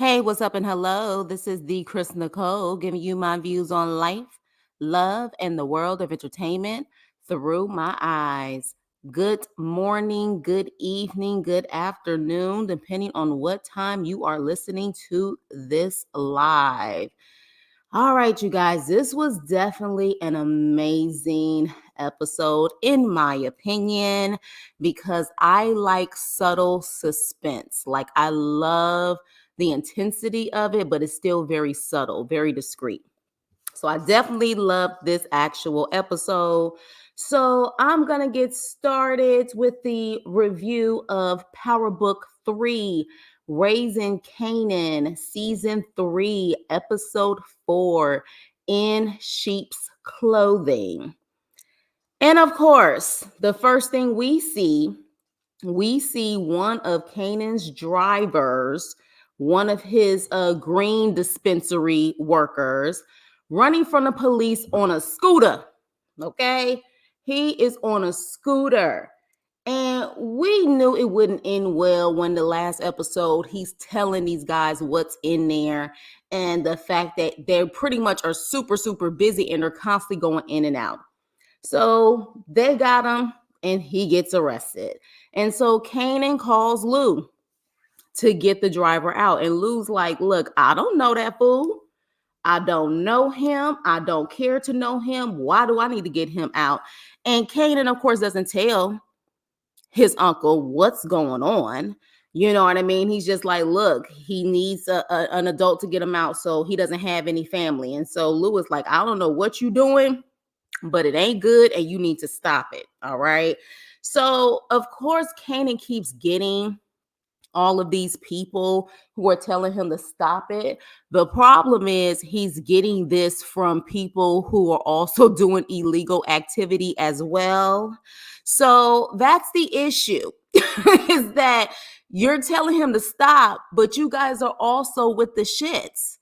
Hey, what's up and hello? This is the Chris Nicole giving you my views on life, love, and the world of entertainment through my eyes. Good morning, good evening, good afternoon, depending on what time you are listening to this live. All right, you guys, this was definitely an amazing episode, in my opinion, because I like subtle suspense. Like, I love the intensity of it, but it's still very subtle, very discreet. So, I definitely loved this actual episode. So, I'm going to get started with the review of Power Book 3. Raising Kanan, season 3, episode 4, In Sheep's Clothing. And of course, the first thing we see one of Kanan's drivers, one of his green dispensary workers, running from the police on a scooter. Okay? He is on a scooter. And we knew it wouldn't end well when the last episode he's telling these guys what's in there and the fact that they pretty much are super, super busy and they're constantly going in and out. So they got him and he gets arrested. And so Kanan calls Lou to get the driver out. And Lou's like, look, I don't know that fool. I don't know him. I don't care to know him. Why do I need to get him out? And Kanan, of course, doesn't tell his uncle what's going on. You know what I mean? He's just like, look, he needs an adult to get him out so he doesn't have any family. And so Lou is like, I don't know what you're doing, but it ain't good and you need to stop it. All right. So, of course, Kanan keeps getting all of these people who are telling him to stop it. The problem is he's getting this from people who are also doing illegal activity as well. So that's the issue is that you're telling him to stop, but you guys are also with the shits.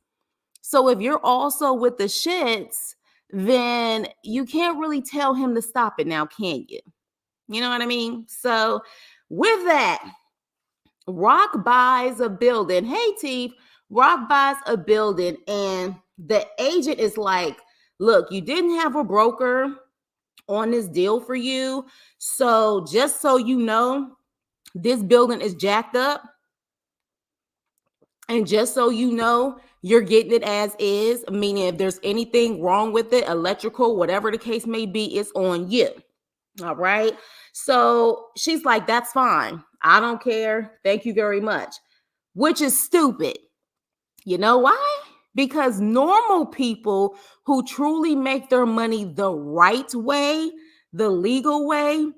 So if you're also with the shits, then you can't really tell him to stop it now, can you? You know what I mean? So with that, Rock buys a building. Hey, Teeth. Rock buys a building, and the agent is like, look, you didn't have a broker on this deal for you. So just so you know, this building is jacked up. And just so you know, you're getting it as is, meaning if there's anything wrong with it, electrical, whatever the case may be, it's on you. All right. So she's like, that's fine. I don't care. Thank you very much. Which is stupid. You know why? Because normal people who truly make their money the right way, the legal way,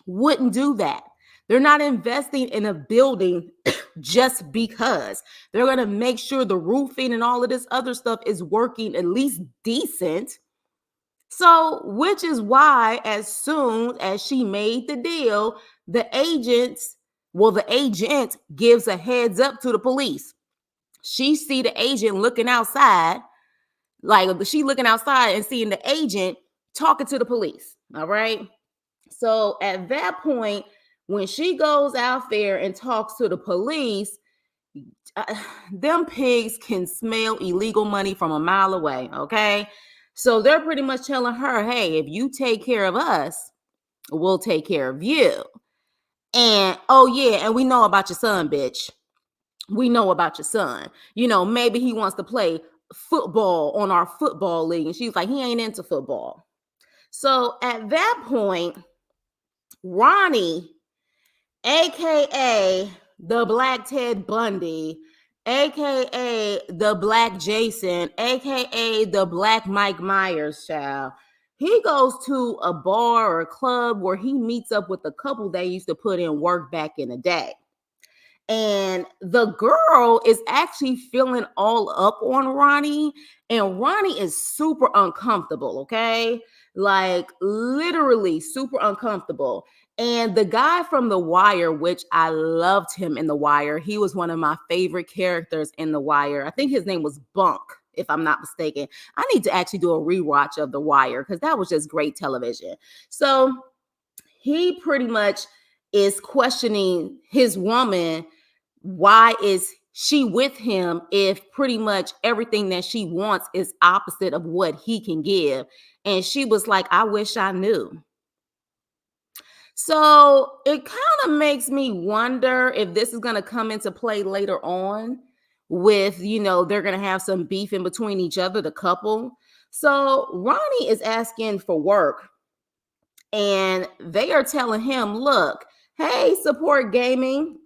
wouldn't do that. They're not investing in a building just because. They're going to make sure the roofing and all of this other stuff is working at least decent. So, which is why, as soon as she made the deal, the agent gives a heads up to the police. She see the agent looking outside, like she looking outside and seeing the agent talking to the police. All right. So at that point, when she goes out there and talks to the police, them pigs can smell illegal money from a mile away. Okay. So they're pretty much telling her, hey, if you take care of us, we'll take care of you. And oh, yeah, and we know about your son, bitch. We know about your son. You know, maybe he wants to play football on our football league. And she's like, he ain't into football. So at that point, Ronnie, aka the Black Ted Bundy, aka the Black Jason, aka the Black Mike Myers, child. He goes to a bar or a club where he meets up with a couple that used to put in work back in the day. And the girl is actually feeling all up on Ronnie, and Ronnie is super uncomfortable, okay? Like literally super uncomfortable. And the guy from The Wire, which I loved him in The Wire, he was one of my favorite characters in The Wire. I think his name was Bunk, if I'm not mistaken. I need to actually do a rewatch of The Wire because that was just great television. So he pretty much is questioning his woman. Why is she with him if pretty much everything that she wants is opposite of what he can give? And she was like, I wish I knew. So it kind of makes me wonder if this is going to come into play later on with, they're going to have some beef in between each other, the couple. So Ronnie is asking for work and they are telling him, look, hey, Support Gaming,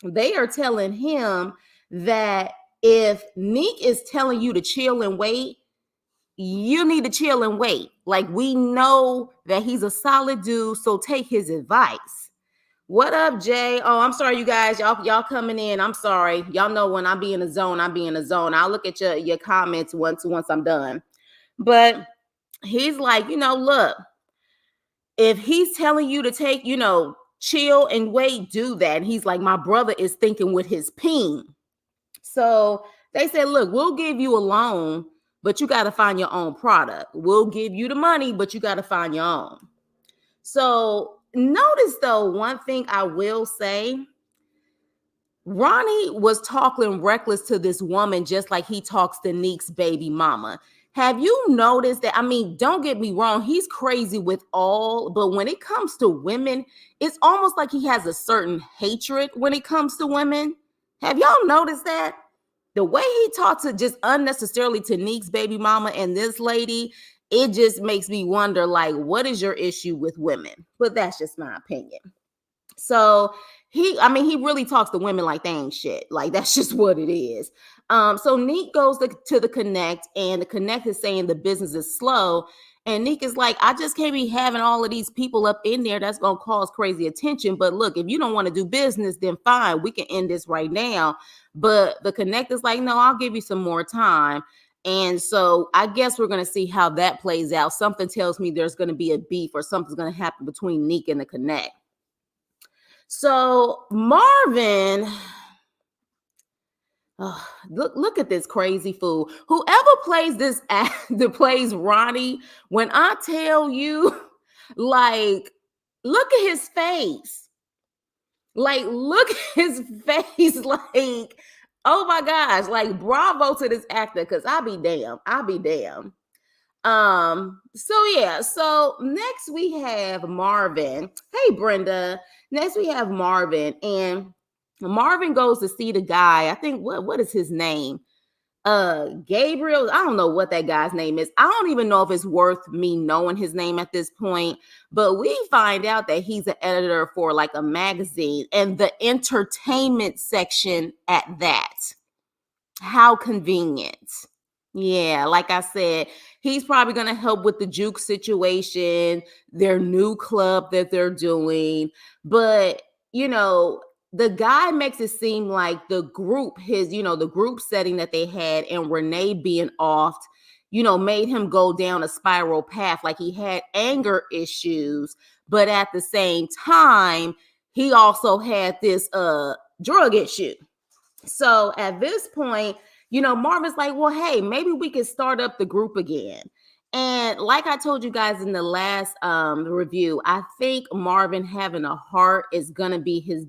they are telling him that if Neek is telling you to chill and wait, you need to chill and wait. Like, we know that he's a solid dude, so take his advice. What up, Jay? Oh, I'm sorry, you guys. Y'all coming in. I'm sorry. Y'all know when I be in a zone, I be in a zone. I'll look at your comments once I'm done. But he's like, look, if he's telling you to take, chill and wait, do that. And he's like, my brother is thinking with his peen. So they said, look, we'll give you a loan, but you got to find your own product. We'll give you the money, but you got to find your own. So notice, though, one thing I will say, Ronnie was talking reckless to this woman just like he talks to Neek's baby mama. Have you noticed that? I mean, don't get me wrong, he's crazy with all, but when it comes to women, it's almost like he has a certain hatred when it comes to women. Have y'all noticed that? The way he talked to just unnecessarily to Neek's baby mama and this lady, it just makes me wonder, like, what is your issue with women? But that's just my opinion. So he really talks to women like they ain't shit. Like, that's just what it is. So Neek goes to the Connect, and the Connect is saying the business is slow. And Neek is like, I just can't be having all of these people up in there. That's going to cause crazy attention. But look, if you don't want to do business, then fine, we can end this right now. But the Connect is like, no, I'll give you some more time. And so I guess we're going to see how that plays out. Something tells me there's going to be a beef or something's going to happen between Neek and the Connect. So Marvin, look at this crazy fool. Whoever plays this that plays Ronnie, when I tell you, like, look at his face. Like, look at his face. Like, oh my gosh. Like, bravo to this actor, because I'll be damn. So yeah, so next we have Marvin. Hey, Brenda. Next we have Marvin, and Marvin goes to see the guy. I think what is his name? Gabriel. I don't know what that guy's name is. I don't even know if it's worth me knowing his name at this point, but we find out that he's an editor for like a magazine and the entertainment section at that. How convenient. Yeah, like I said, he's probably going to help with the juke situation, their new club that they're doing. But, the guy makes it seem like the group, the group setting that they had and Renee being off, made him go down a spiral path. Like, he had anger issues, but at the same time, he also had this drug issue. So at this point, Marvin's like, well, hey, maybe we can start up the group again. And like I told you guys in the last review, I think Marvin having a heart is going to be his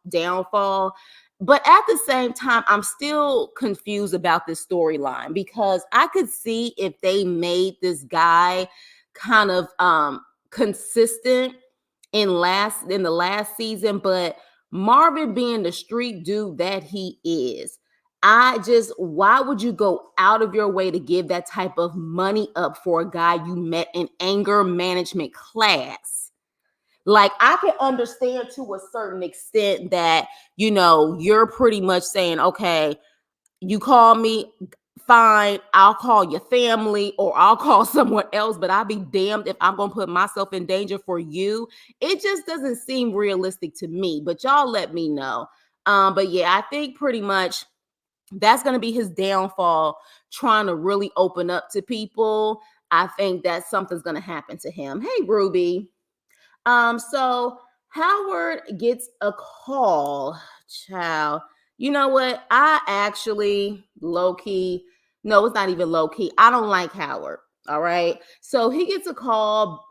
downfall. But at the same time, I'm still confused about this storyline, because I could see if they made this guy kind of consistent in the last season, but Marvin being the street dude that he is, why would you go out of your way to give that type of money up for a guy you met in anger management class? Like, I can understand to a certain extent that, you're pretty much saying, okay, you call me, fine, I'll call your family or I'll call someone else, but I'll be damned if I'm going to put myself in danger for you. It just doesn't seem realistic to me, but y'all let me know. But yeah, I think pretty much that's going to be his downfall, trying to really open up to people. I think that something's going to happen to him. Hey, Ruby. So Howard gets a call. Child. You know what? I actually low-key, no, it's not even low-key. I don't like Howard. All right. So he gets a call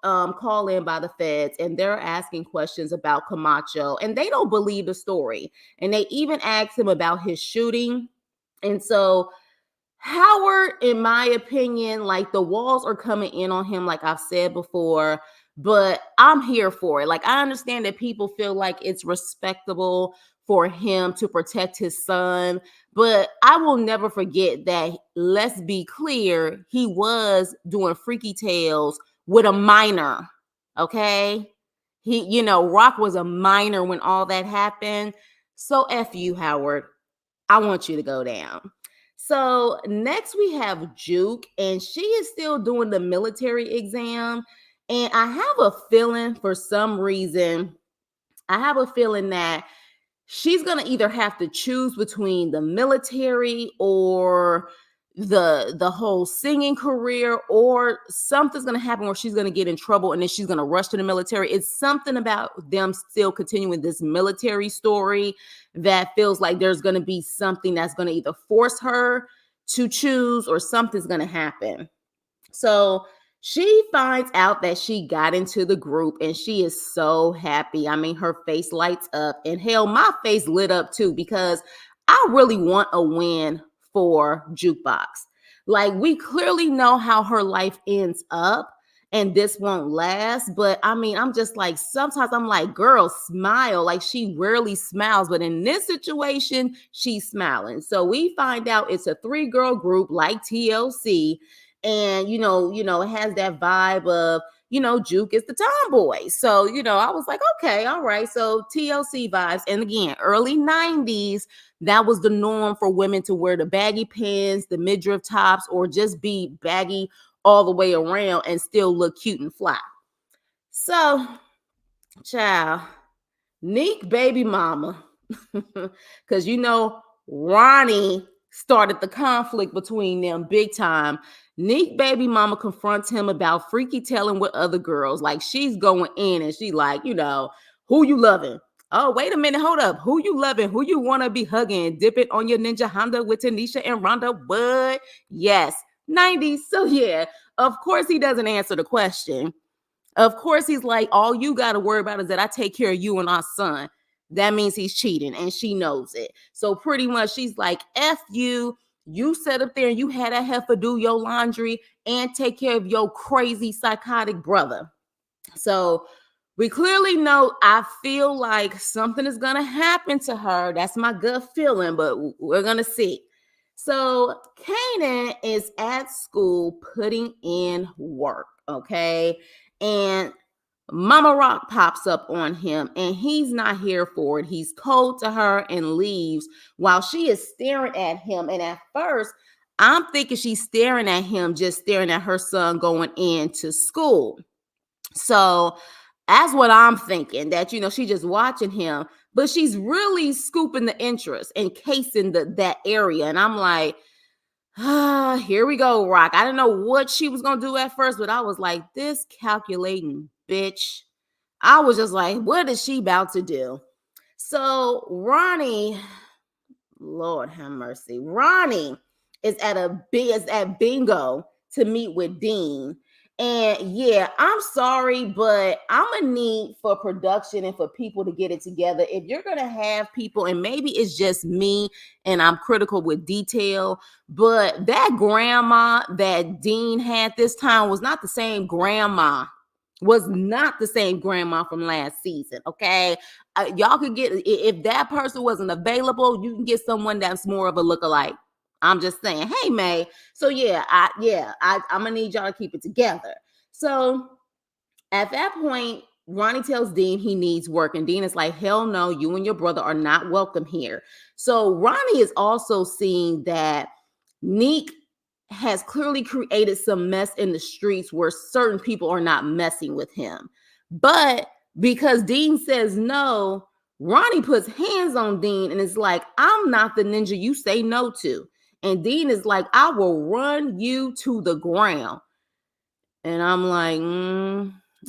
in by the feds, and they're asking questions about Camacho, and they don't believe the story. And they even ask him about his shooting. And so Howard, in my opinion, like the walls are coming in on him, like I've said before, but I'm here for it. Like, I understand that people feel like it's respectable for him to protect his son, but I will never forget that, let's be clear, he was doing freaky tales with a minor. Okay. Rock was a minor when all that happened. So F you, Howard. I want you to go down. So next we have Juke, and she is still doing the military exam. And I have a feeling, for some reason, I have a feeling that she's going to either have to choose between the military or the whole singing career, or something's going to happen where she's going to get in trouble and then she's going to rush to the military. It's something about them still continuing this military story that feels like there's going to be something that's going to either force her to choose, or something's going to happen. So she finds out that she got into the group, and she is so happy. I mean, her face lights up, and hell, my face lit up too, because I really want a win for Jukebox. Like, we clearly know how her life ends up, and this won't last. But I mean, I'm just like, sometimes I'm like, girl, smile. Like, she rarely smiles, but in this situation, she's smiling. So we find out it's a 3-girl group like TLC, and it has that vibe of, Juke is the tomboy. So I was like, okay, all right, so TLC vibes. And again, early 90s, that was the norm for women to wear the baggy pants, the midriff tops, or just be baggy all the way around and still look cute and fly. So, child, Neek baby mama, because Ronnie started the conflict between them big time. Neek baby mama confronts him about freaky telling with other girls. Like, she's going in, and she like, who you loving? Oh, wait a minute, hold up. Who you loving? Who you want to be hugging? Dip it on your Ninja Honda with Tanisha and Rhonda. What? Yes, 90s. So yeah, of course he doesn't answer the question. Of course, he's like, all you got to worry about is that I take care of you and our son. That means he's cheating, and she knows it. So pretty much she's like, F you. You sat up there and you had a heifer do your laundry and take care of your crazy psychotic brother. So we clearly know, I feel like something is going to happen to her. That's my gut feeling, but we're going to see. So Kanan is at school putting in work, okay? And Mama Rock pops up on him, and he's not here for it. He's cold to her and leaves while she is staring at him. And at first, I'm thinking she's staring at him, just staring at her son going into school. So that's what I'm thinking, that, she's just watching him, but she's really scooping the interest and casing that area. And I'm like, here we go, Rock. I didn't know what she was going to do at first, but I was like, this calculating bitch. I was just like, what is she about to do? So Ronnie, Lord have mercy, Ronnie is at bingo to meet with Dean. And yeah, I'm sorry, but I'm gonna need for production and for people to get it together. If you're gonna have people, and maybe it's just me and I'm critical with detail, but that grandma that Dean had this time was not the same grandma. Was not the same grandma from last season. Okay, y'all could get, if that person wasn't available, you can get someone that's more of a lookalike. I'm just saying, hey May. So yeah, I'm gonna need y'all to keep it together. So at that point, Ronnie tells Dean he needs work, and Dean is like, hell no, you and your brother are not welcome here. So Ronnie is also seeing that Neek has clearly created some mess in the streets where certain people are not messing with him. But because Dean says no, Ronnie puts hands on Dean and is like, I'm not the ninja you say no to. And Dean is like, I will run you to the ground. And I'm like,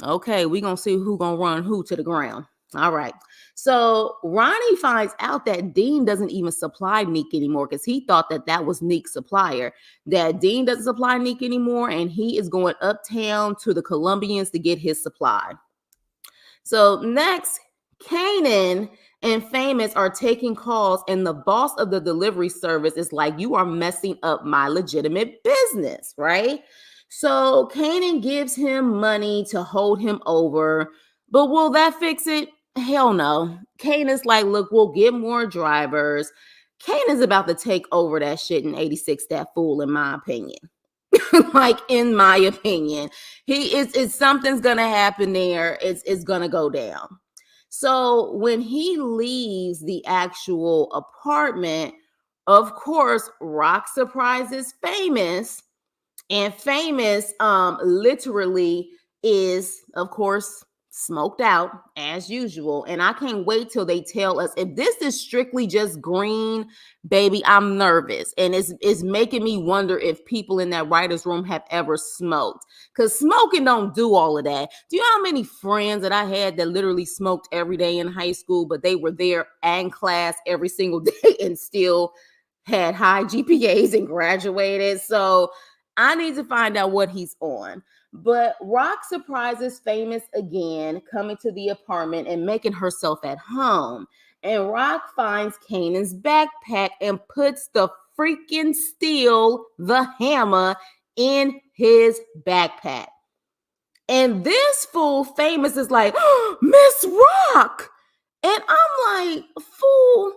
okay, we're going to see who going to run who to the ground. All right. So Ronnie finds out that Dean doesn't even supply Neek anymore because he thought that that was Neek's supplier. That Dean doesn't supply Neek anymore, and he is going uptown to the Colombians to get his supply. So next, Kanan and Famous are taking calls, and the boss of the delivery service is like, "You are messing up my legitimate business," right? So Kanan gives him money to hold him over, but will that fix it? Hell no. Kanan's like, "Look, we'll get more drivers." Kanan's about to take over that shit in 86, that fool, in my opinion. Like, in my opinion, he is, it's something's gonna happen there. It's gonna go down. So when he leaves the actual apartment, of course, Rock surprises Famous, and Famous literally is, of course, smoked out as usual. And I can't wait till they tell us if this is strictly just green, baby. I'm nervous, and it's making me wonder if people in that writer's room have ever smoked, because smoking don't do all of that. Do you know how many friends that I had that literally smoked every day in high school, but they were there and class every single day and still had high GPAs and graduated? So I need to find out what he's on. But Rock surprises Famous again, coming to the apartment and making herself at home. And Rock finds Kanan's backpack and puts the freaking steel, the hammer, in his backpack. And this fool Famous is like, "Oh, Miss Rock." And I'm like, "Fool,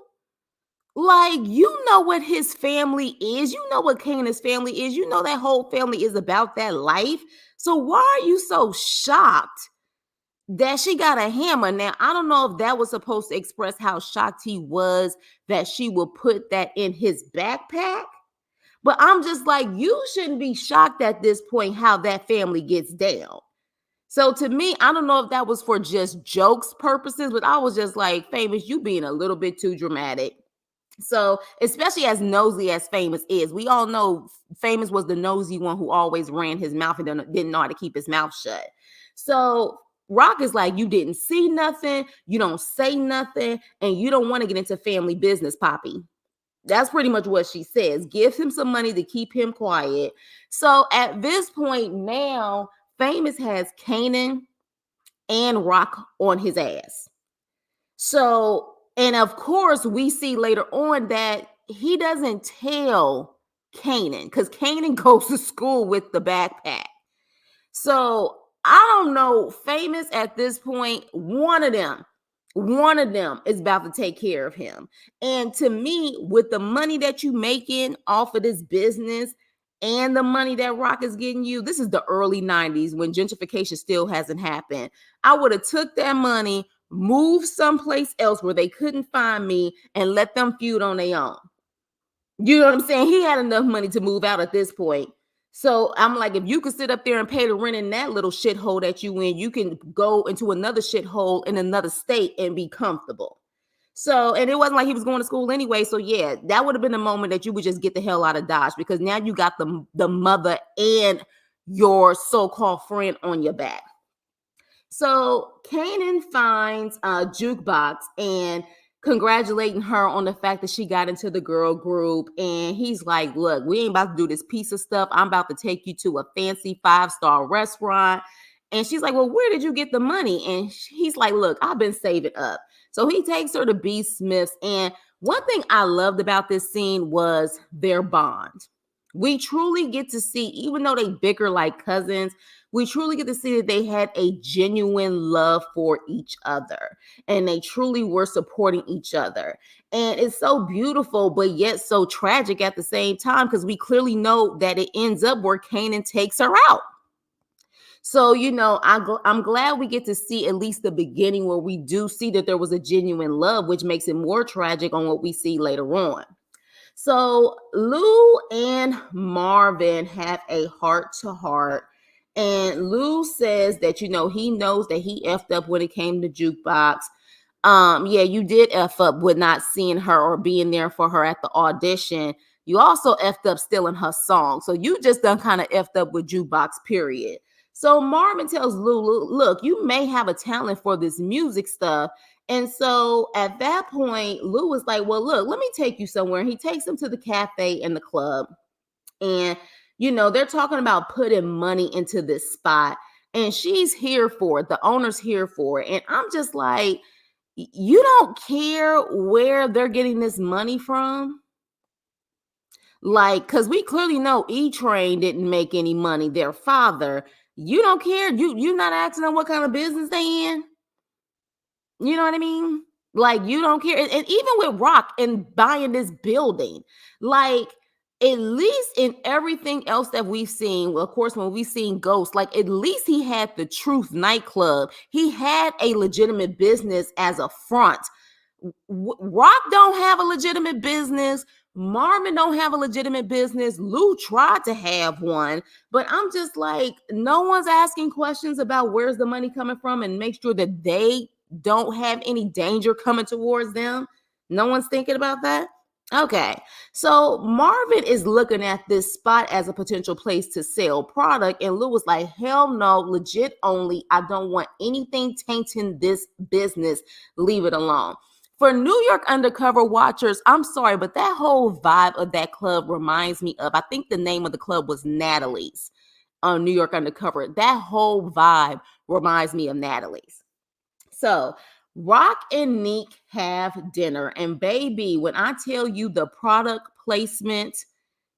like, you know what his family is. You know what Kanan's family is. You know that whole family is about that life. So why are you so shocked that she got a hammer?" Now, I don't know if that was supposed to express how shocked he was that she would put that in his backpack. But I'm just like, you shouldn't be shocked at this point how that family gets down. So to me, I don't know if that was for just jokes purposes, but I was just like, Famous, you being a little bit too dramatic. So, especially as nosy as Famous is, we all know Famous was the nosy one who always ran his mouth and didn't know how to keep his mouth shut. So, Rock is like, "You didn't see nothing, you don't say nothing, and you don't want to get into family business, Poppy." That's pretty much what she says. Give him some money to keep him quiet. So, at this point now, Famous has Kanan and Rock on his ass. So, and of course, we see later on that he doesn't tell Kanan, because Kanan goes to school with the backpack. So I don't know. Famous at this point, one of them is about to take care of him. And to me, with the money that you making off of this business and the money that Rock is getting you, this is the early 90s when gentrification still hasn't happened. I would have took that money, moved someplace else where they couldn't find me, and let them feud on their own. You know what I'm saying? He had enough money to move out at this point. So I'm like, if you could sit up there and pay the rent in that little shithole that you in, you can go into another shithole in another state and be comfortable. So, and it wasn't like he was going to school anyway. So yeah, that would have been the moment that you would just get the hell out of Dodge, because now you got the mother and your so-called friend on your back. So Kanan finds a jukebox and congratulating her on the fact that she got into the girl group. And he's like, "Look, we ain't about to do this piece of stuff. I'm about to take you to a fancy 5-star restaurant." And she's like, "Well, where did you get the money?" And he's like, "Look, I've been saving up." So he takes her to B. Smith's. And one thing I loved about this scene was their bond. We truly get to see, even though they bicker like cousins, we truly get to see that they had a genuine love for each other, and they truly were supporting each other. And it's so beautiful, but yet so tragic at the same time, because we clearly know that it ends up where Kanan takes her out. So, I'm glad we get to see at least the beginning where we do see that there was a genuine love, which makes it more tragic on what we see later on. So Lou and Marvin have a heart to heart. And Lou says that, he knows that he effed up when it came to jukebox. Yeah, you did F up with not seeing her or being there for her at the audition. You also effed up stealing her song. So you just done kind of effed up with jukebox, period. So Marvin tells Lou, look, you may have a talent for this music stuff. And so at that point, Lou was like, well, look, let me take you somewhere. He takes him to the cafe and the club. And, they're talking about putting money into this spot. And she's here for it. The owner's here for it. And I'm just like, you don't care where they're getting this money from? Like, because we clearly know E-Train didn't make any money, their father. You don't care. You're not asking them what kind of business they in. You know what I mean? Like, you don't care. And even with Rock and buying this building, like, at least in everything else that we've seen, well, of course, when we've seen Ghost, like, at least he had the Truth nightclub. He had a legitimate business as a front. Rock don't have a legitimate business. Marvin don't have a legitimate business. Lou tried to have one, but I'm just like, no one's asking questions about where's the money coming from and make sure that they don't have any danger coming towards them. No one's thinking about that. Okay, so Marvin is looking at this spot as a potential place to sell product, and Lou was like, hell no, legit only. I don't want anything tainting this business. Leave it alone. For New York undercover watchers, I'm sorry, but that whole vibe of that club reminds me of, I think the name of the club was Natalie's on New York Undercover. That whole vibe reminds me of Natalie's. So Rock and Neek have dinner. And baby, when I tell you the product placement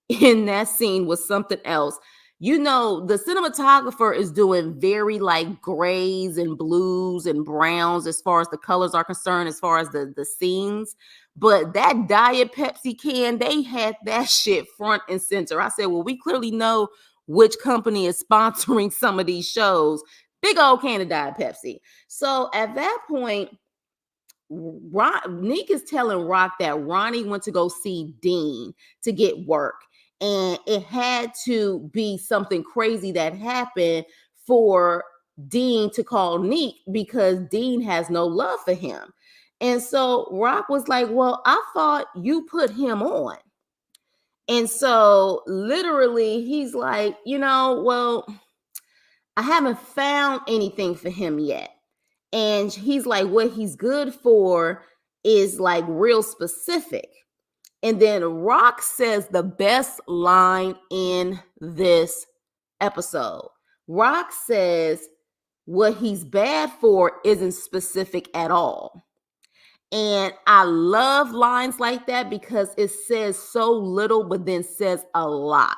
in that scene was something else. The cinematographer is doing very like grays and blues and browns as far as the colors are concerned, as far as the scenes. But that Diet Pepsi can, they had that shit front and center. I said, well, we clearly know which company is sponsoring some of these shows. Big old can of Diet Pepsi. So at that point, Nick is telling Rock that Ronnie went to go see Dean to get work. And it had to be something crazy that happened for Dean to call Neek because Dean has no love for him. And so Rock was like, well, I thought you put him on. And so literally he's like, well, I haven't found anything for him yet. And he's like, what he's good for is like real specific. And then Rock says the best line in this episode. Rock says what he's bad for isn't specific at all. And I love lines like that because it says so little, but then says a lot.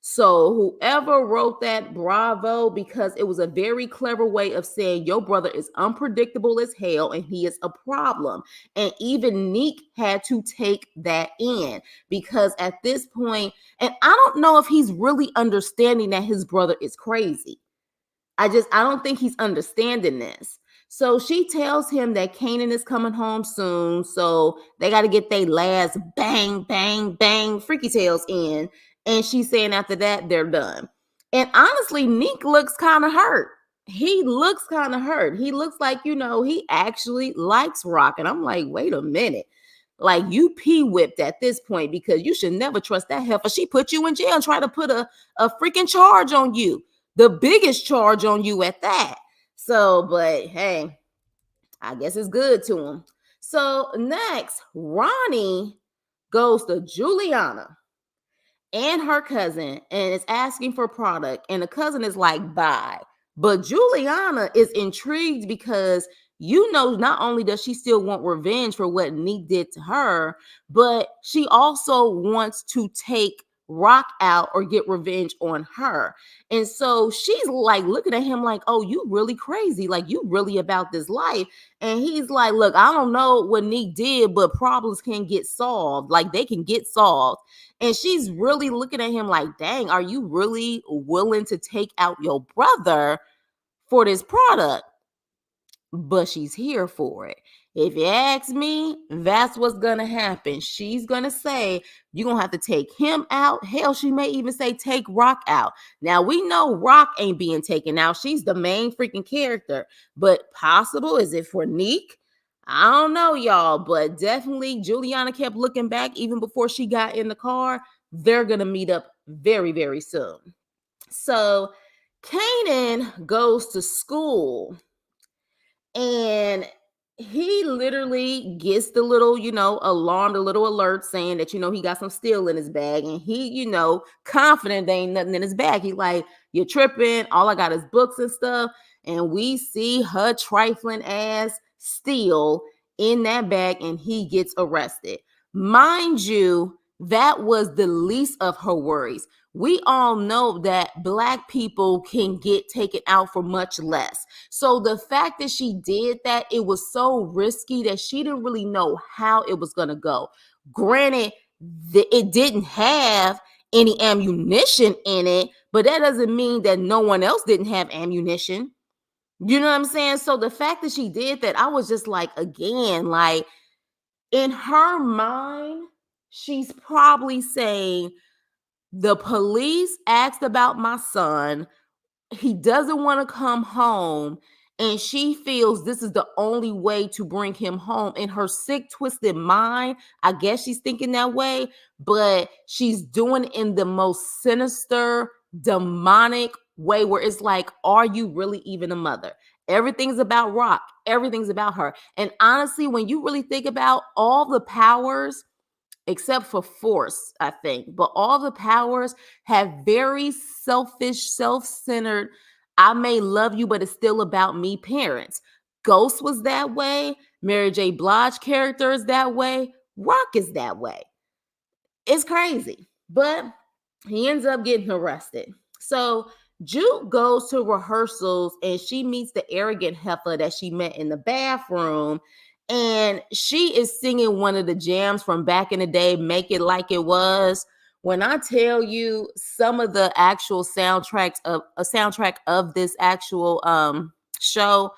So whoever wrote that, bravo, because it was a very clever way of saying your brother is unpredictable as hell and he is a problem. And even Neek had to take that in because at this point, and I don't know if he's really understanding that his brother is crazy. I don't think he's understanding this. So she tells him that Kanan is coming home soon. So they got to get their last bang, bang, bang freaky tales in. And she's saying after that, they're done. And honestly, Neek looks kind of hurt. He looks kind of hurt. He looks like, he actually likes Rock. And I'm like, wait a minute. Like, you pee-whipped at this point because you should never trust that heifer. She put you in jail and try to put a freaking charge on you. The biggest charge on you at that. So, but hey, I guess it's good to him. So next, Ronnie goes to Juliana and her cousin and is asking for product. And the cousin is like, bye. But Juliana is intrigued because, not only does she still want revenge for what Neek did to her, but she also wants to take Rock out or get revenge on her. And so she's like looking at him like, oh, you really crazy. Like, you really about this life. And he's like, look, I don't know what Neek did, but problems can get solved. Like, they can get solved. And she's really looking at him like, dang, are you really willing to take out your brother for this product? But she's here for it. If you ask me, that's what's gonna happen. She's gonna say you're gonna have to take him out. Hell, she may even say take Rock out. Now we know Rock ain't being taken out. She's the main freaking character. But possible is it for Neek? I don't know, y'all. But definitely Juliana kept looking back even before she got in the car. They're gonna meet up very, very soon. So Kanan goes to school and he literally gets the little, alarm, the little alert saying that, he got some steel in his bag. And he, confident there ain't nothing in his bag. He like, you're tripping. All I got is books and stuff. And we see her trifling ass steel in that bag and he gets arrested. Mind you, that was the least of her worries. We all know that Black people can get taken out for much less. So the fact that she did that, it was so risky that she didn't really know how it was going to go. Granted, it didn't have any ammunition in it, but that doesn't mean that no one else didn't have ammunition. You know what I'm saying? So the fact that she did that, I was just like, again, like in her mind, she's probably saying, the police asked about my son. He doesn't want to come home. And she feels this is the only way to bring him home. In her sick, twisted mind, I guess she's thinking that way, but she's doing it in the most sinister, demonic way where it's like, are you really even a mother? Everything's about Rock. Everything's about her. And honestly, when you really think about all the powers, except for Force, I think. But all the powers have very selfish, self-centered, I may love you, but it's still about me parents. Ghost was that way. Mary J. Blige character is that way. Rock is that way. It's crazy. But he ends up getting arrested. So Juke goes to rehearsals and she meets the arrogant heifer that she met in the bathroom. And she is singing one of the jams from back in the day, Make It Like It Was. When I tell you some of the actual soundtrack of this actual show,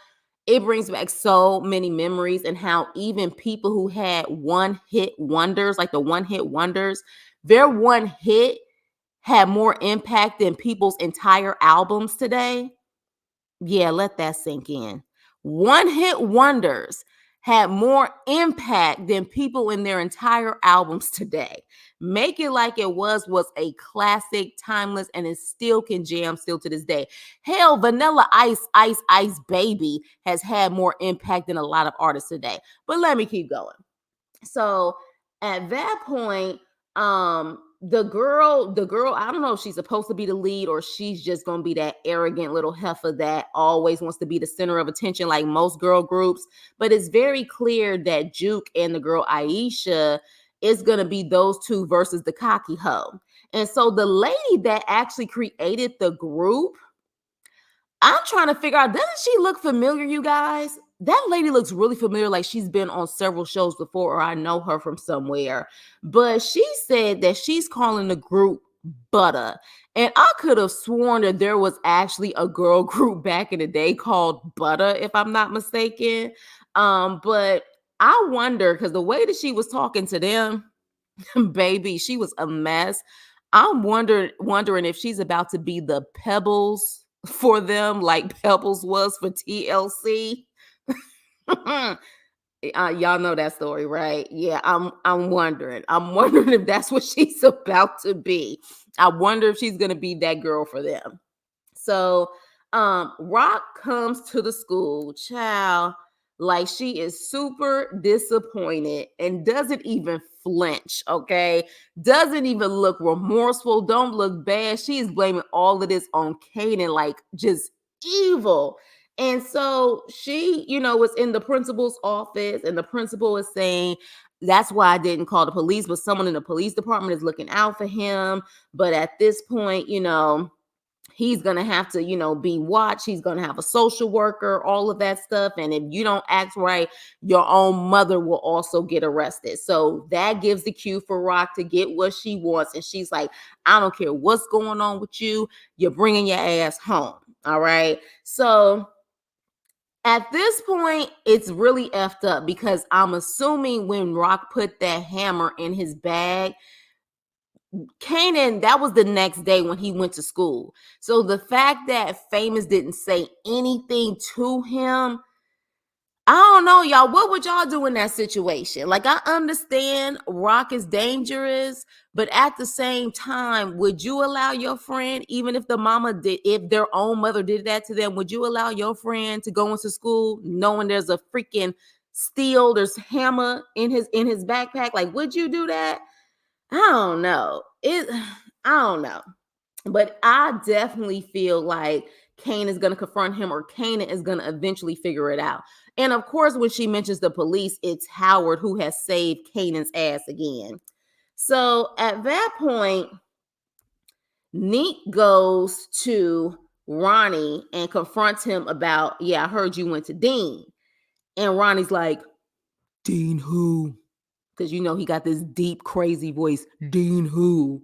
it brings back so many memories, and how even people who had one hit wonders, like the one hit wonders, their one hit had more impact than people's entire albums today. Yeah, let that sink in. One hit wonders had more impact than people in their entire albums today. Make It Like It Was a classic, timeless, and it still can jam still to this day. Hell, Vanilla Ice, Ice, Ice Baby has had more impact than a lot of artists today. But let me keep going. So at that point, the girl, I don't know if she's supposed to be the lead or she's just gonna be that arrogant little heifer that always wants to be the center of attention, like most girl groups. But it's very clear that Juke and the girl Aisha is gonna be those two versus the cocky hoe. And so the lady that actually created the group, I'm trying to figure out, doesn't she look familiar, you guys? That lady looks really familiar, like she's been on several shows before, or I know her from somewhere. But she said that she's calling the group Butter. And I could have sworn that there was actually a girl group back in the day called Butter, if I'm not mistaken. But I wonder, because the way that she was talking to them, baby, she was a mess. I'm wondering if she's about to be the Pebbles for them, like Pebbles was for TLC. Y'all know that story, right? Yeah, I'm wondering. I'm wondering if that's what she's about to be. I wonder if she's gonna be that girl for them. So Rock comes to the school, child, like she is super disappointed and doesn't even flinch, okay? Doesn't even look remorseful, don't look bad. She is blaming all of this on Kanan, like just evil. And so she, was in the principal's office, and the principal is saying, that's why I didn't call the police, but someone in the police department is looking out for him. But at this point, he's going to have to, be watched. He's going to have a social worker, all of that stuff. And if you don't act right, your own mother will also get arrested. So that gives the cue for Rock to get what she wants. And she's like, I don't care what's going on with you. You're bringing your ass home. All right. So at this point, it's really effed up, because I'm assuming when Rock put that hammer in his bag, Kanan, that was the next day when he went to school. So the fact that Famous didn't say anything to him, I don't know, y'all. What would y'all do in that situation? Like, I understand rock is dangerous, but at the same time, would you allow your friend, even if the mama did, if their own mother did that to them, would you allow your friend to go into school knowing there's a freaking steel, there's hammer in his backpack? Like, would you do that? I don't know. I don't know. But I definitely feel like Kane is going to confront him, or Kanan is going to eventually figure it out. And of course, when she mentions the police, it's Howard who has saved Kanan's ass again. So at that point, Neek goes to Ronnie and confronts him about, yeah, I heard you went to Dean. And Ronnie's like, Dean who? Because he got this deep, crazy voice, Dean who?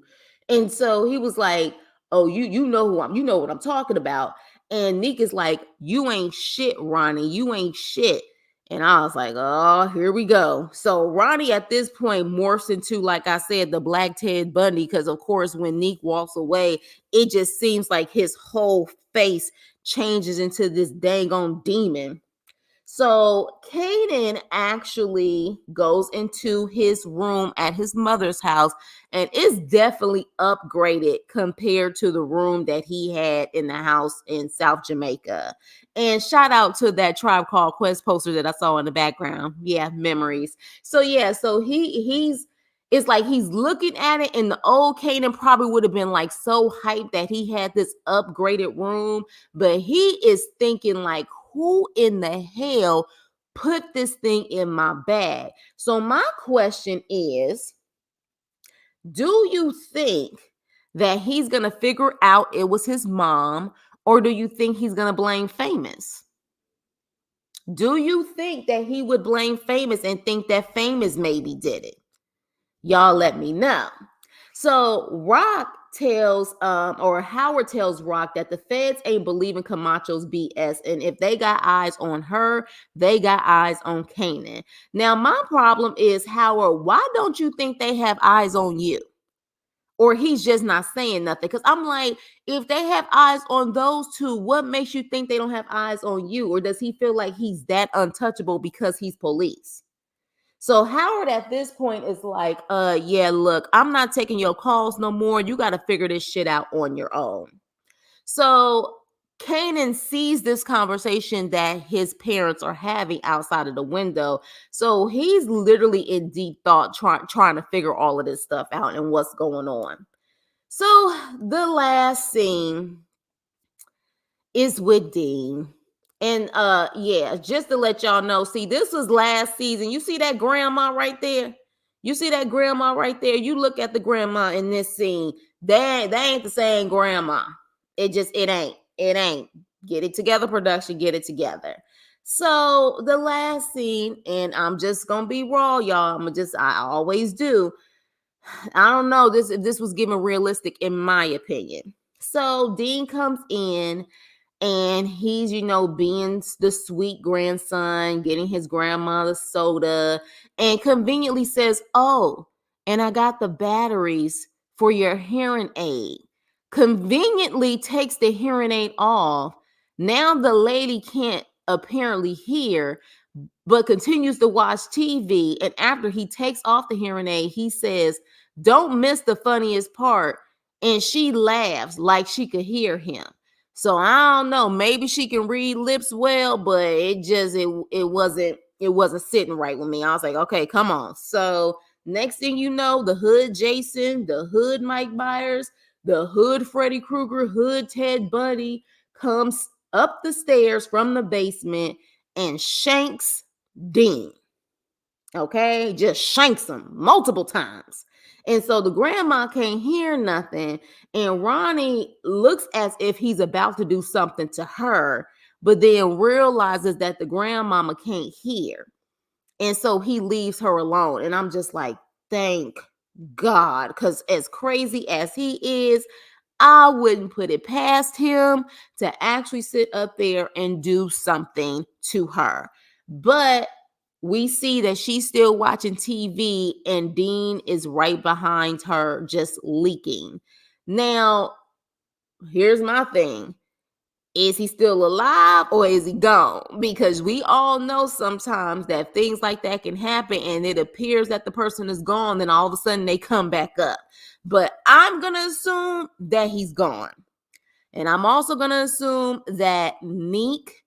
And so he was like, oh, you know you know what I'm talking about. And Neek is like, you ain't shit, Ronnie. You ain't shit. And I was like, oh, here we go. So Ronnie at this point morphs into, like I said, the Black Ted Bundy, because of course when Neek walks away, it just seems like his whole face changes into this dang on demon. So Kanan actually goes into his room at his mother's house, and it's definitely upgraded compared to the room that he had in the house in South Jamaica. And shout out to that Tribe Called Quest poster that I saw in the background. Yeah, memories. So yeah, so he's it's like he's looking at it, and the old Kanan probably would have been like so hyped that he had this upgraded room, but he is thinking like, who in the hell put this thing in my bag? So my question is, do you think that he's going to figure out it was his mom, or do you think he's going to blame Famous? Do you think that he would blame Famous and think that Famous maybe did it? Y'all let me know. So Rock tells, or Howard tells Rock that the feds ain't believing Camacho's BS, and if they got eyes on her, they got eyes on Kanan. Now, my problem is, Howard, why don't you think they have eyes on you? Or he's just not saying nothing? Because I'm like, if they have eyes on those two, what makes you think they don't have eyes on you? Or does he feel like he's that untouchable because he's police? So Howard at this point is like, yeah, look, I'm not taking your calls no more. You got to figure this shit out on your own. So Kanan sees this conversation that his parents are having outside of the window. So he's literally in deep thought, trying to figure all of this stuff out and what's going on. So the last scene is with Dean. And yeah, just to let y'all know, see, this was last season. You see that grandma right there? You see that grandma right there? You look at the grandma in this scene. They ain't the same grandma. It ain't. It ain't. Get it together, production. Get it together. So the last scene, and I'm just gonna be raw, y'all. I always do. I don't know if this was given realistic in my opinion. So Dean comes in, and he's, being the sweet grandson, getting his grandmother soda, and conveniently says, oh, and I got the batteries for your hearing aid. Conveniently takes the hearing aid off. Now the lady can't apparently hear, but continues to watch TV. And after he takes off the hearing aid, he says, don't miss the funniest part. And she laughs like she could hear him. So I don't know. Maybe she can read lips well, but it wasn't sitting right with me. I was like, okay, come on. So next thing you know, the hood Jason, the hood Mike Myers, the hood Freddy Krueger, hood Ted Bundy comes up the stairs from the basement and shanks Dean. Okay, just shanks him multiple times. And so the grandma can't hear nothing. And Ronnie looks as if he's about to do something to her, but then realizes that the grandmama can't hear. And so he leaves her alone. And I'm just like, thank God. Because as crazy as he is, I wouldn't put it past him to actually sit up there and do something to her. But we see that she's still watching TV, and Dean is right behind her, just leaking. Now, here's my thing. Is he still alive or is he gone? Because we all know sometimes that things like that can happen and it appears that the person is gone, then all of a sudden they come back up. But I'm going to assume that he's gone. And I'm also going to assume that Neek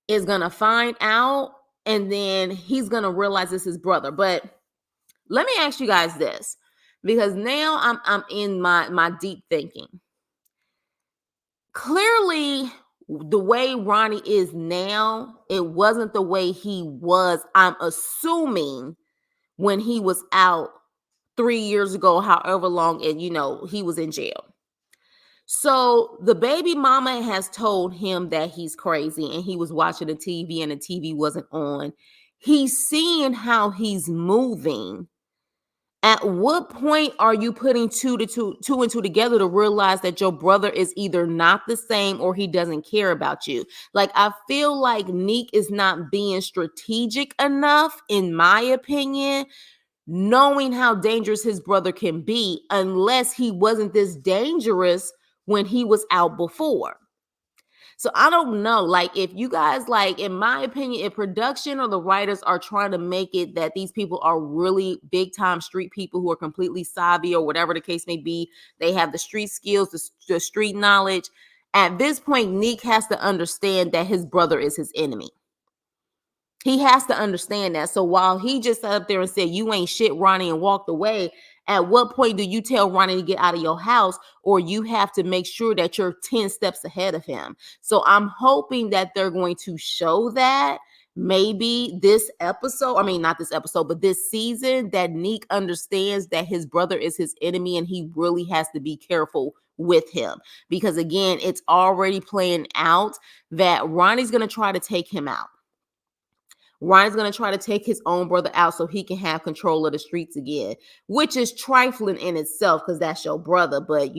is going to find out and then he's going to realize it's his brother. But let me ask you guys this, because now I'm in my deep thinking. Clearly, the way Ronnie is now, it wasn't the way he was, I'm assuming, when he was out 3 years ago, however long, and he was in jail. So the baby mama has told him that he's crazy and he was watching the TV and the TV wasn't on. He's seeing how he's moving. At what point are you putting two and two together to realize that your brother is either not the same or he doesn't care about you? Like, I feel like Neek is not being strategic enough, in my opinion, knowing how dangerous his brother can be, unless he wasn't this dangerous when he was out before. So I don't know, like, if you guys, like, in my opinion, if production or the writers are trying to make it that these people are really big time street people who are completely savvy or whatever the case may be, they have the street skills, the street knowledge. At this point, Neek has to understand that his brother is his enemy. He has to understand that. So while he just sat up there and said, "You ain't shit, Ronnie," and walked away, at what point do you tell Ronnie to get out of your house, or you have to make sure that you're 10 steps ahead of him? So I'm hoping that they're going to show that maybe this episode, I mean, not this episode, but this season, that Neek understands that his brother is his enemy and he really has to be careful with him. Because again, it's already playing out that Ronnie's going to try to take him out. Ryan's going to try to take his own brother out so he can have control of the streets again, which is trifling in itself because that's your brother. But,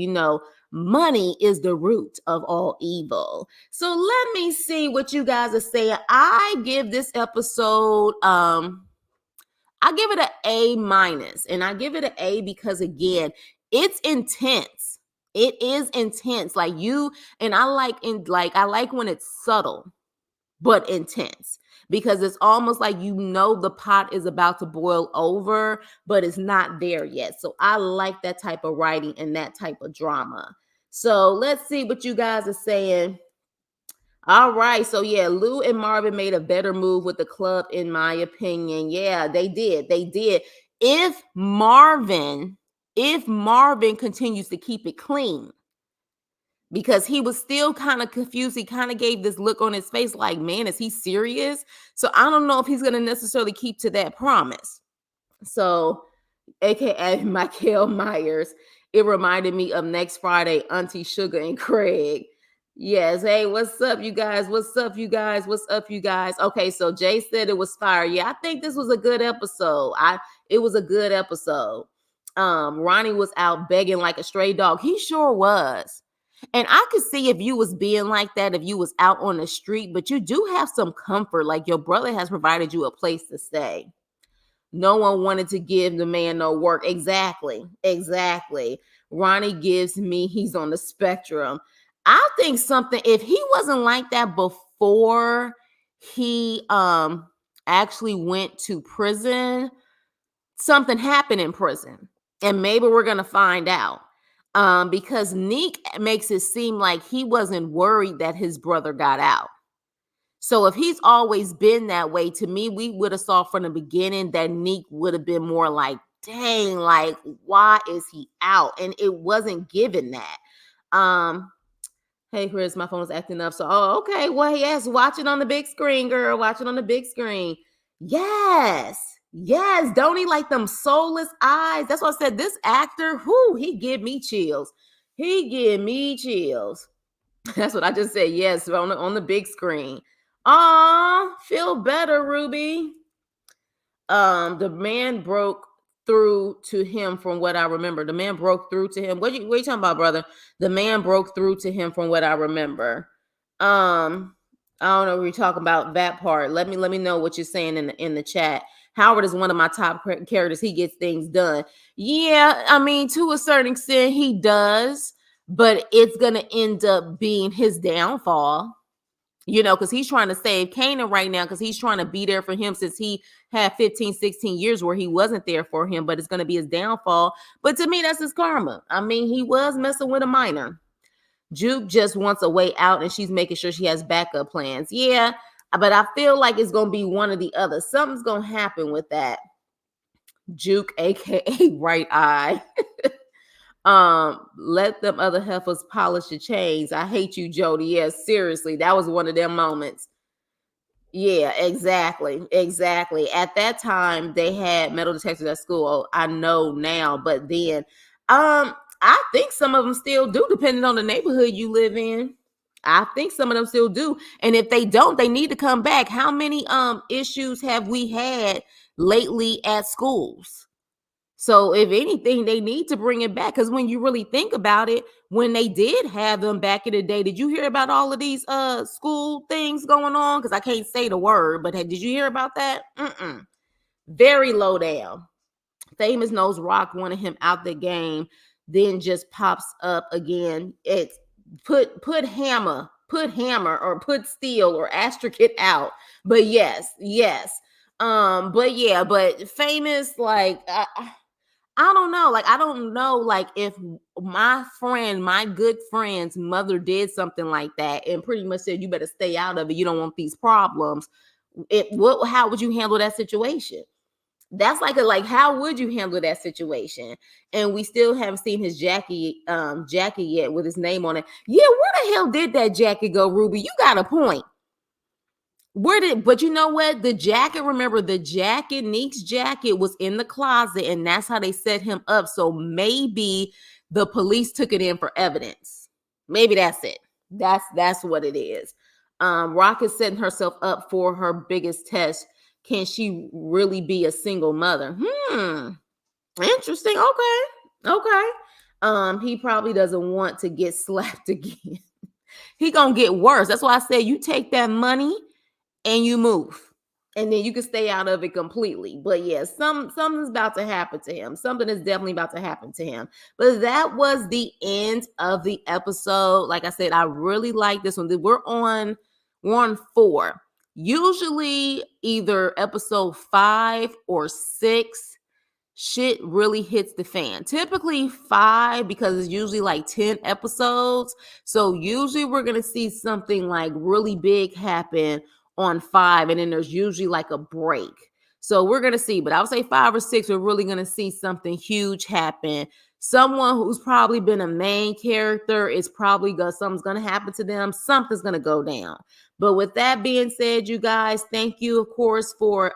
money is the root of all evil. So let me see what you guys are saying. I give this episode, I give it an A-. And I give it an A because, again, it's intense. It is intense. Like I like when it's subtle but intense. Because it's almost like the pot is about to boil over, but it's not there yet. So I like that type of writing and that type of drama. So let's see what you guys are saying. All right. So yeah, Lou and Marvin made a better move with the club, in my opinion. Yeah, they did. They did. If Marvin continues to keep it clean, because he was still kind of confused. He kind of gave this look on his face like, man, is he serious? So I don't know if he's going to necessarily keep to that promise. So, AKA Michael Myers, it reminded me of Next Friday, Auntie Sugar and Craig. Yes. Hey, what's up, you guys? What's up, you guys? What's up, you guys? Okay, so Jay said it was fire. Yeah, I think this was a good episode. It was a good episode. Ronnie was out begging like a stray dog. He sure was. And I could see if you was being like that, if you was out on the street, but you do have some comfort. Like, your brother has provided you a place to stay. No one wanted to give the man no work. Exactly. Ronnie gives me, he's on the spectrum. I think if he wasn't like that before he actually went to prison, something happened in prison. And maybe we're going to find out. Because Neek makes it seem like he wasn't worried that his brother got out. So if he's always been that way, to me, we would have saw from the beginning that Neek would have been more like, dang, like, why is he out? And it wasn't given that. Hey, Chris, my phone is acting up. So, okay. Well, yes, watch it on the big screen, girl. Watch it on the big screen. Yes. Don't he like them soulless eyes? That's why I said this actor, he give me chills. That's what I just said. Yes, on the big screen. Feel better, Ruby. The man broke through to him from what I remember. The man broke through to him. What you talking about, brother? The man broke through to him from what I remember. I don't know if you're talking about that part. Let me know what you're saying in the chat. Howard is one of my top characters. He gets things done. Yeah, I mean, to a certain extent, he does, but it's going to end up being his downfall. because he's trying to save Kanan right now, because he's trying to be there for him since he had 15, 16 years where he wasn't there for him, but it's going to be his downfall. But to me, that's his karma. I mean, he was messing with a minor. Juke just wants a way out, and she's making sure she has backup plans. Yeah, but I feel like it's going to be one or the other. Something's going to happen with that. Juke, aka Right Eye. Let them other heifers polish the chains. I hate you, Jody. Yes, seriously, that was one of them moments. Yeah, exactly. At that time, they had metal detectors at school. I know now, but then, I think some of them still do, depending on the neighborhood you live in. I think some of them still do, and if they don't, they need to come back. How many issues have we had lately at schools? So if anything, they need to bring it back, because when you really think about it, when they did have them back in the day, did you hear about all of these school things going on? Because I can't say the word, but did you hear about that? Very low down. Famous knows Rock wanted him out the game, then just pops up again. It's put hammer or put steel or asterisk it out. But yes. But Famous, like, I don't know. Like, I don't know, like, if my good friend's mother did something like that and pretty much said, you better stay out of it, you don't want these problems. How would you handle that situation? That's like how would you handle that situation? And we still haven't seen his jacket yet with his name on it. Yeah, where the hell did that jacket go, Ruby? You got a point. But you know what? The jacket, remember, Neek's jacket was in the closet, and that's how they set him up. So maybe the police took it in for evidence. Maybe that's it. That's what it is. Rock is setting herself up for her biggest test. Can she really be a single mother? Interesting. Okay. He probably doesn't want to get slapped again. He gonna get worse. That's why I said you take that money and you move, and then you can stay out of it completely. But yeah, something's about to happen to him. Something is definitely about to happen to him. But that was the end of the episode. Like I said, I really like this one. We're on 4. Usually either episode 5 or 6, shit really hits the fan. Typically 5, because it's usually like 10 episodes. So usually we're going to see something like really big happen on 5, and then there's usually like a break. So we're going to see, but I would say 5 or 6, we're really going to see something huge happen. Someone who's probably been a main character is probably something's going to happen to them. Something's going to go down. But with that being said, you guys, thank you, of course, for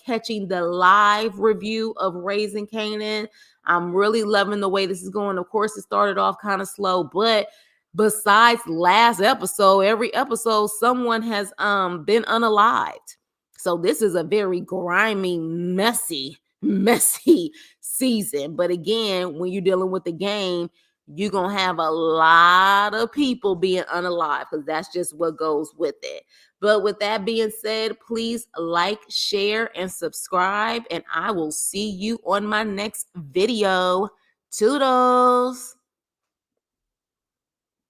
catching the live review of Raising Kanan. I'm really loving the way this is going. Of course, it started off kind of slow, but besides last episode, every episode, someone has been unalived. So this is a very grimy, messy season. But again, when you're dealing with the game, you're going to have a lot of people being unalive, because that's just what goes with it. But with that being said, please like, share, and subscribe, and I will see you on my next video. Toodles.